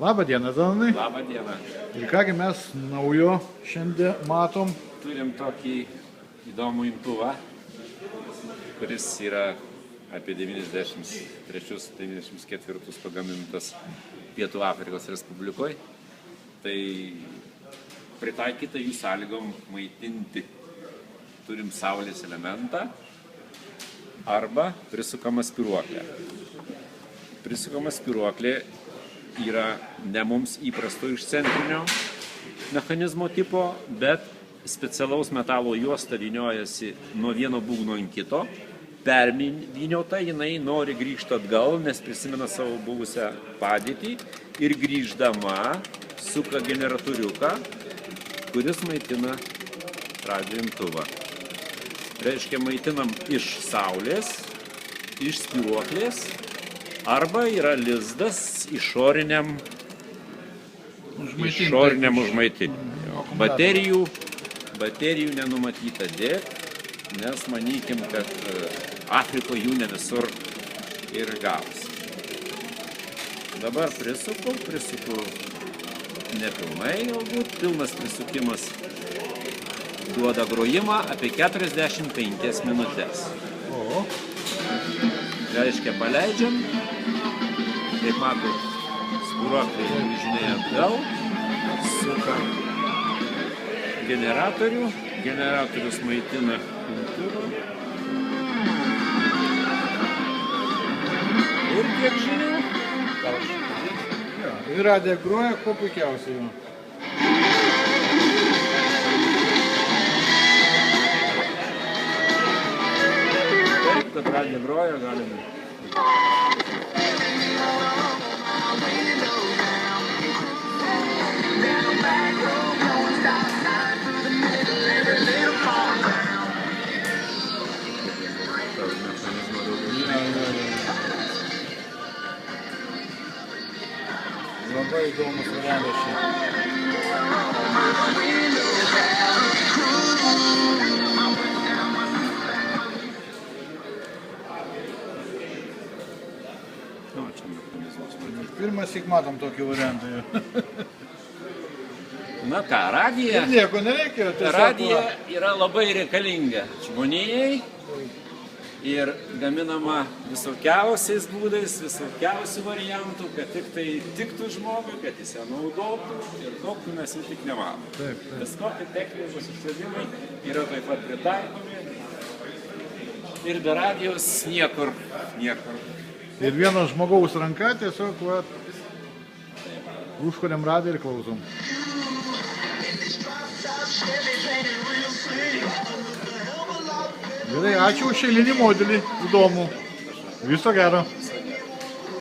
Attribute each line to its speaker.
Speaker 1: Labą dieną, Danai.
Speaker 2: Labą dieną.
Speaker 1: Ir kągi mes naujo šiandien matom.
Speaker 2: Turim tokį įdomų imtuvą, kuris yra apie 93-94 pagamintas Pietų Afrikos Respublikoje. Tai pritaikyta jų sąlygom maitinti. Turim saulės elementą arba prisukama spiruoklė. Prisukama spiruoklė yra ne mums įprasto išcentrinio mechanizmo tipo, bet specialaus metalo juosta vyniojasi nuo vieno būgno ant kito. Pervyniota jinai nori grįžti atgal, nes prisimena savo buvusią padėtį ir grįždama suka generatoriuką, kuris maitina radijo imtuvą. Reiškia, maitinam iš saulės, iš spiruoklės, arba yra lizdas išoriniam užmaitinimui. Baterijų nenumatyta dėti, nes manykim, kad Afrikoje jų ne visur ir gausi. Dabar prisuku nepilnai galbūt, pilnas prisukimas duoda grojimą apie 45 minutės. Reiškia, paleidžiam, kaip matot, spiruoklė grįžinėja atgal, suka generatorių, generatorius maitina imtuvą. Ir kiek žinių?
Speaker 1: Ir radija groja, kuo puikiausiai jau.
Speaker 2: Taip, kad radija groja, galime.
Speaker 1: Labai įdomus variantas čia. Pirmas tik matom tokį variantą.
Speaker 2: Na ką, radija?
Speaker 1: Nieko nereikia.
Speaker 2: Radija yra labai reikalinga žmonijai ir gaminama visokiausiais būdais, visokiausių variantų, kad tik tai tiktų žmogui, kad jis ją naudotų ir kokių mes jų tik nematom. Viskokie technikos išradimai yra taip pat pritaikomi ir be radijos niekur.
Speaker 1: Ir vieno žmogaus ranka tiesiog užkuriam radiją ir klausom. Gerai, ačiū už eilinį modelį, įdomu. Viso gero.